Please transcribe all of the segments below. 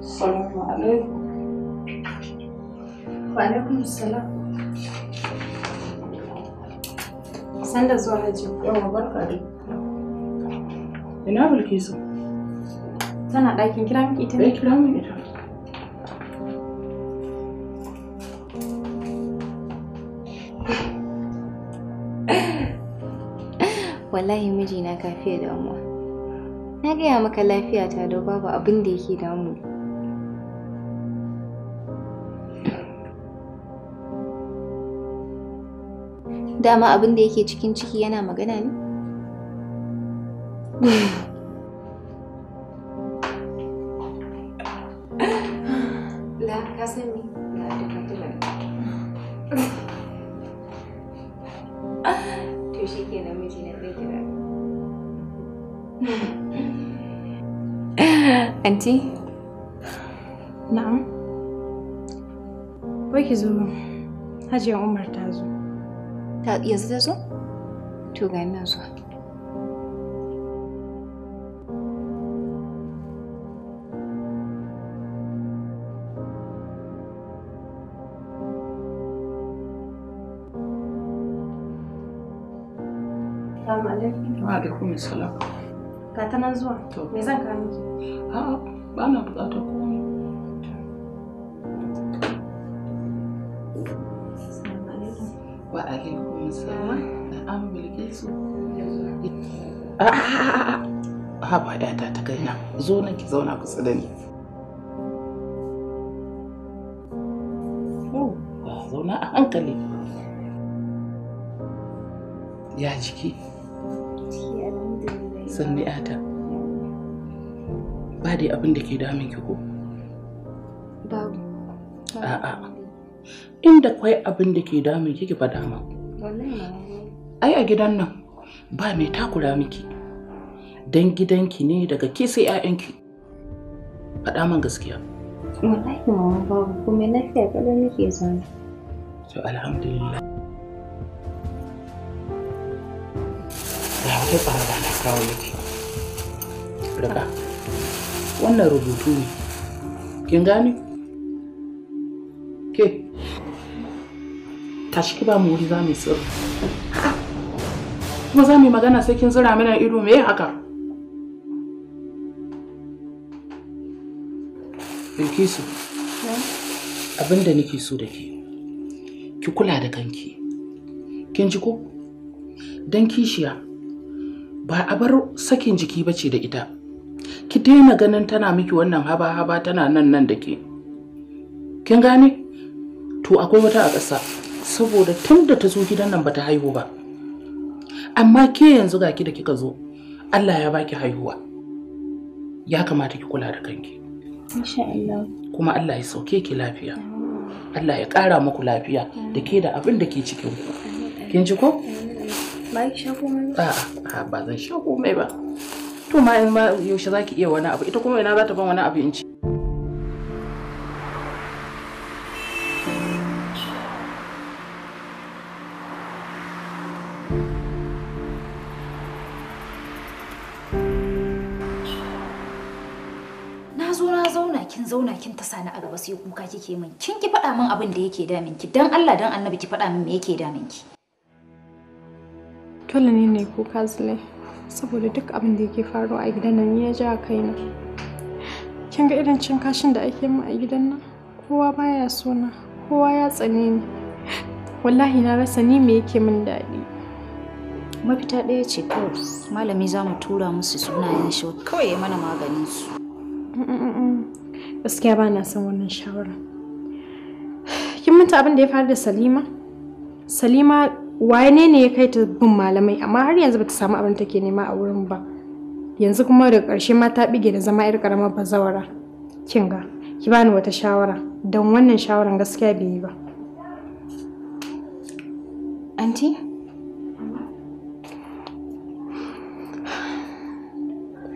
Assalamu alaikum. Wa alaikum salam. Sanda zuwa Hajji. Yawa barka dai. Ina Bilkisu? Tana ɗakin kira miki ita ne? Kira min ita. Wallahi mijina kafiya damuwa. Na gaya maka lafiya ta da babu abin da yake damu. Dama abin da yake cikin ciki yana magana ne? La, ka san me? La, da fatilar. To shi ke namiji na zai kira. Anti? Na'am. Wai ki zo. Hajiya Umar ta zo. Yanzu ta zo? To ga ina zuwa. Assalamu alaikum. Wa alaikum salam. Ga ta nan zuwa. Me zan kawo miki? A'a, ba na buƙatar komai. Wa alaikum salam. Na'am Bilkisu. Ha ba ta ta kaina. Zo nan ki zauna kusa da ni. Zauna a hankali. Ya jiki? Sanni ata. Ba dai abin da ke damun ki ko? Babu. A'a. Inda kwai abin da ke damun ki faɗa min. Wallahi. Ai a gidan nan ba mai takura miki. Dan gidanki ne daga ke sai 'ya'yanki. Faɗa min gaskiya. Wallahi mama babu kuma lafiya kada nake son. To alhamdulillah. Ya wata tsara na kawo miki. Rika. Wannan rubutu ne. Kin gane? Ke. Tashi ki ba mu wuri za mu yi sirri. Kuma za mu yi magana sai kin zira mana ido me haka? Bilkisu. Abin da nake so da ke. Ki kula da kanki. Kin ji ko? Dan kishiya ba a bar sakin jiki bace da ita. Ki daina ganin tana miki wannan haba-haba tana nan da ke. Kin gane? To akwai wata a ƙasa saboda tun da ta zo gidan nan bata haihu ba. Amma ke yanzu ga ki da kika zo, Allah ya baki haihuwa. Ya kamata ki kula da kanki. Insha Allah. Kuma Allah ya sauke ki lafiya. Allah ya ƙara muku lafiya da ke da abin da ke cikin ku. Kin ji ko? Ba ki sha komai ba? A'a, ba zan sha komai ba. To ma in ma yaushe zaki iya wani abu, ita kuma ina za ta ban wani abu in ci. Kin zauna kin ta sani a gaba sai kuka kike min. Kin ki faɗa min abin da yake damin ki. Dan Allah dan Annabi ki faɗa min me yake damin ki. Dole ne kuka zule saboda duk abin da yake faruwa a gidan nan ya ja kaina. Kin ga irin cin kashin da ake min a gidan nan? Kowa baya so na, kowa ya tsane ni. Wallahi na rasa ni me yake min daɗi. Mafita ɗaya ce kawai. Malami za mu tura musu sunayen shi kawai ya mana maganin su. Gaskiya ba na son wannan shawara. Kin manta abin da ya faru da Salima? Salima waye ne ya kai ta bin malamai amma har yanzu bata samu abin take nema a wurin ba. Yanzu kuma daga ƙarshe ma ta bige da zama 'yar ƙaramar bazawara. Kin ga, ki bani wata shawara don wannan shawaran gaskiya bai yi ba. Aunty?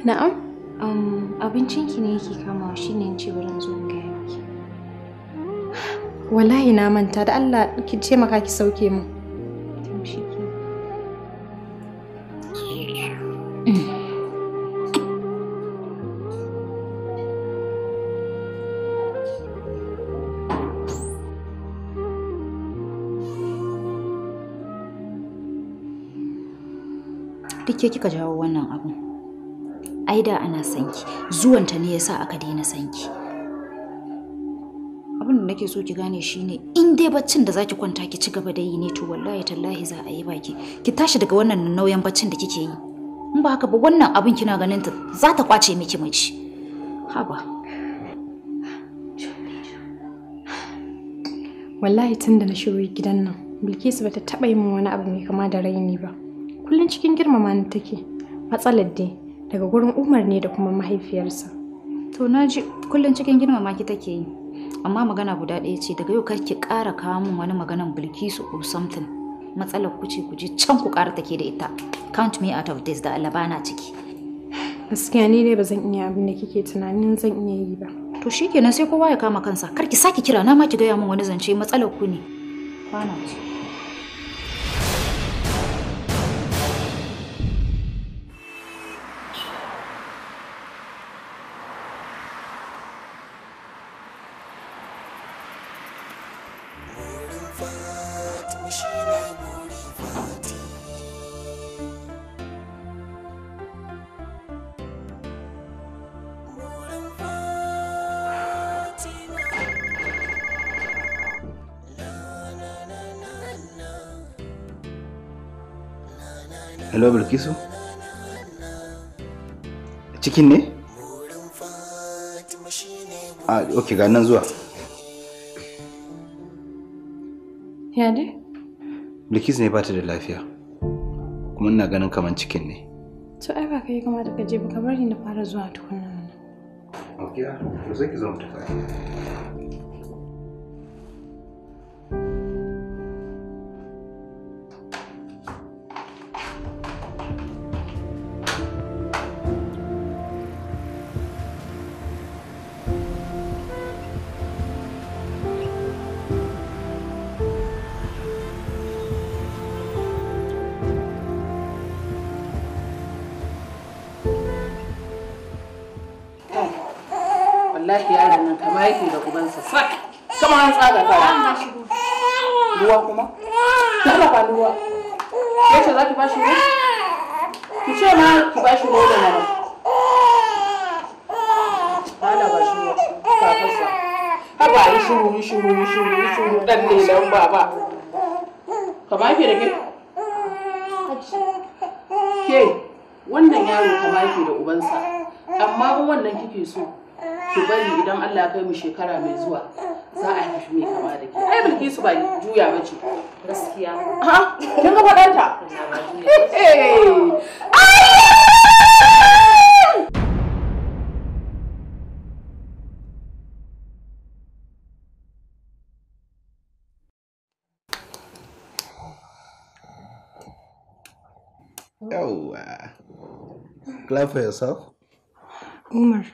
Na'am? Abincinki ne yake kamawa shine in ce bari zo in gaya miki. Wallahi na manta da Allah ki taimaka ki sauke mu. duk ke kika jawo wannan abu. Ai da ana sanki, zuwanta ne yasa aka daina sanki. Abin da nake so ki gane shine in dai baccin da zaki kwanta ki ci gaba da yi ne to wallahi tallahi za a yi baki. Ki tashi daga wannan nauyin baccin da kike yi. In ba haka ba wannan abin kina ganin ta za ta kwace miki miji. Haba. Wallahi tun da na shigo gidan nan, Bilkisu bata taɓa yi min wani abu mai kama da raini ba. Kullum cikin girmama ni take. Matsalar dai daga gurin Umar ne da kuma mahaifiyarsa. To naji kullum cikin girmama ki take yi. Amma magana guda ɗaya ce daga yau kar ki ƙara kawo min wani maganan Bilkisu or something. Matsalar ku ce ku je can ku ƙara take da ita. Count me out of this da Allah bana ciki. Gaskiya ni dai ba zan iya abin da kike tunanin zan iya yi ba. To shikenan sai kowa ya kama kansa. Kar ki saki kira na ma ki gaya min wani zance matsalar ku ne. Bana ci. Hello Bilkisu? Cikin ne? Ah, okay, ga nan zuwa. Ya dai? Bilkisu ne ba ta da lafiya. Kuma ina ganin kaman cikin ne. To ai ba kai kamata ka je ba, ka bari na fara zuwa tukunna. Okay, to sai ki zo mu tafi. Wallahi yaron nan kama yake da ubansa sak. Kama an tsaga kawai. Ruwa kuma? Dala ba ruwa. Yace za ki ba shi ruwa? Ki ce ma ki ba shi ruwa da nan. Dala ba shi ruwa. Kafarsa. Haba yi shiru dan lelan baba. Kama yake da ke? Ke wannan yaro kama yake da ubansa. Amma wannan kike so. Ki bari idan Allah ya kai mu shekara mai zuwa za a haifi mai kama da ke. Ai Bilkisu ba juya bace. Gaskiya. Ha? Kin ga fadanta? Yawwa. Clap for yourself. Umar.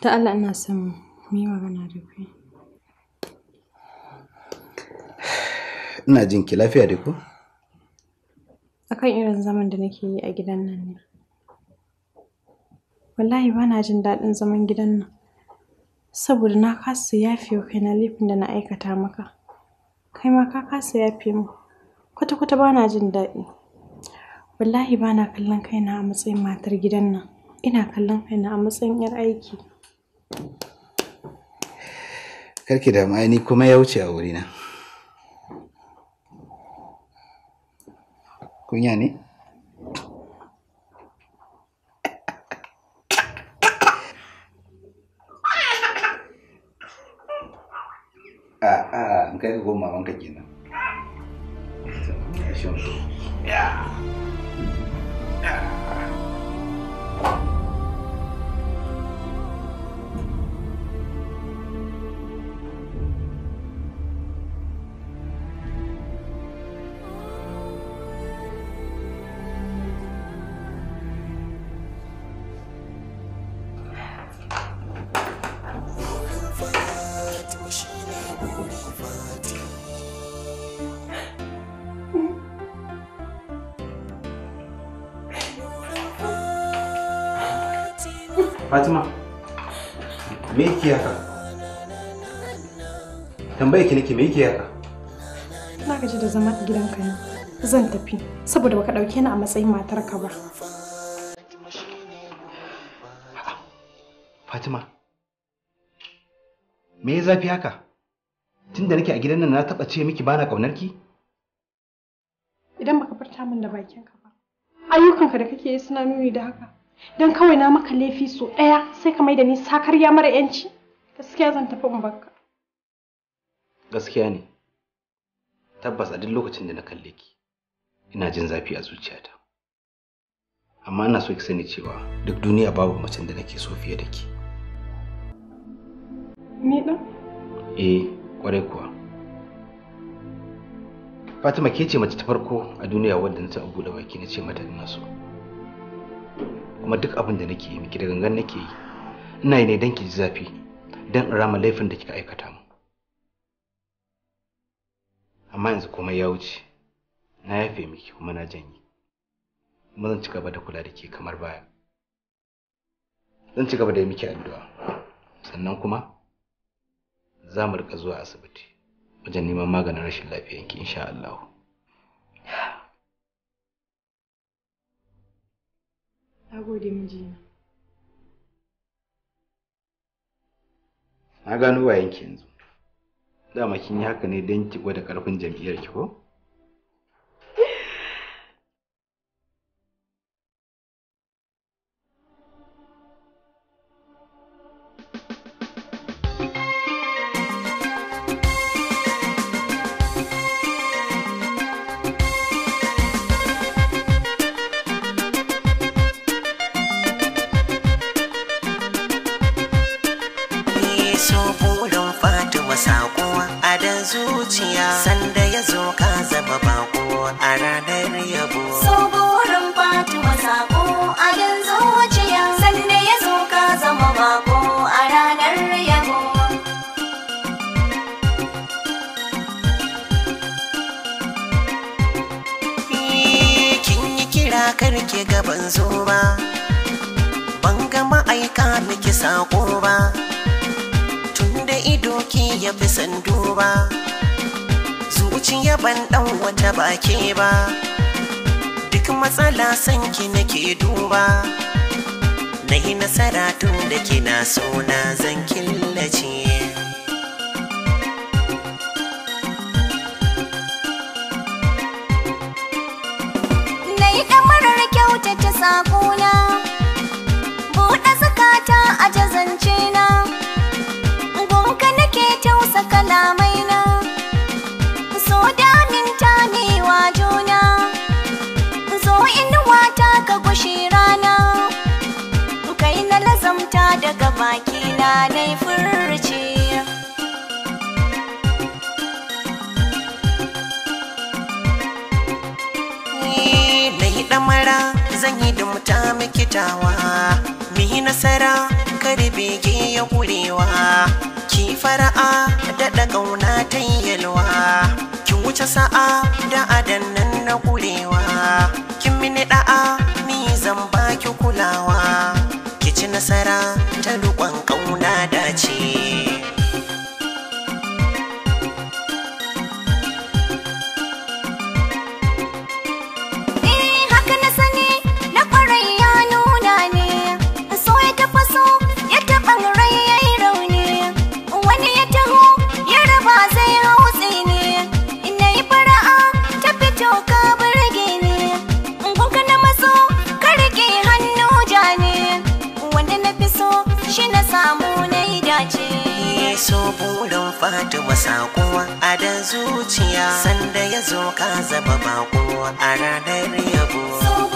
Ta Allah ina son mu yi magana da kai. Ina jin ki lafiya da ku? Akan irin zaman da nake yi a gidan nan ne. Wallahi ba na jin daɗin zaman gidan nan. Saboda na kasa yafe wa kaina laifin da na aikata maka. Kai ma ka kasa yafe mu. Kwata-kwata ba na jin daɗi. Wallahi ba na kallon kaina a matsayin matar gidan nan. Ina kallon kaina a matsayin 'yar aiki. Karki da ni kuma ya wuce a wurina. Kunya ne? A'a, in kai ka goma mamanka kenan. Yeah. Fatima, me yake haka? Tambaye ki nake me yake haka? Na gaji da zama a gidanka ne. zan tafi saboda baka ɗauke ni a matsayin matarka ba. Fatima, me ya zafi haka? Tunda nake a gidan nan na taɓa ce miki bana ƙaunar ki? Idan baka furta min da bakinka ba, ayyukanka da kake yi suna nuni da haka. Dan kawai na maka laifi so ɗaya sai ka mai da ni sakarya mara yanci. Gaskiya zan tafi in barka. Gaskiya ne. Tabbas a duk lokacin da na kalle ki ina jin zafi a zuciyata. Amma ina so ki sani cewa duk duniya babu macen da nake so fiye da ki. Ni ɗan? Eh, kwarai kuwa. Fatima ke ce mace ta farko a duniya wadda na taɓa buɗe baki na ce mata ina so. Kuma duk abin da nake yi miki da gangan nake yi. Ina yi ne don ki ji zafi, don in rama laifin da kika aikata mu. Amma yanzu komai ya wuce. Na yafe miki kuma na janye. Kuma zan ci gaba da kula da ke kamar baya. Zan ci gaba da yi miki addu'a. Sannan kuma za mu rika zuwa asibiti wajen neman maganin rashin lafiyanki insha Allah. Na gode mijina. Na gano wayanki yanzu. Dama kin yi haka ne don ki gwada ƙarfin jam'iyyar ki ko? zuciya sanda ya zo ka zama bako a ranar yabo. So burin Fatima sako a dan zuciya sanda ya zo ka zama bako a ranar yabo. Kin yi kira karke gaban zo ba, ban ga ma'aika miki sako ba. Da ido ki ya fi sandu ba, zuciya ban dan wata bake ba, duk matsala sanki nake duba, na yi nasara tun da kina so na zan killace. Na yi ɗamarar kyautata sakona, buɗe zakata a jazance na, tausa kalamai na so daminta mewa juna, zo inuwa ta ka gushi rana, kai na lazamta daga baki na nai furci. Nai ɗamara zan yi dumta mikitawa, mi nasara kar bege ya kurewa, ki fara'a daɗa ƙauna ta yalwa, kin wuce sa'a da adan nan na kurewa, kin mini da'a ni zan baki kulawa, ki ci nasara ta riƙon ƙauna dace. So burin Fatima sako a da zuciya sanda ya zo ka zama bako a ranar yabo.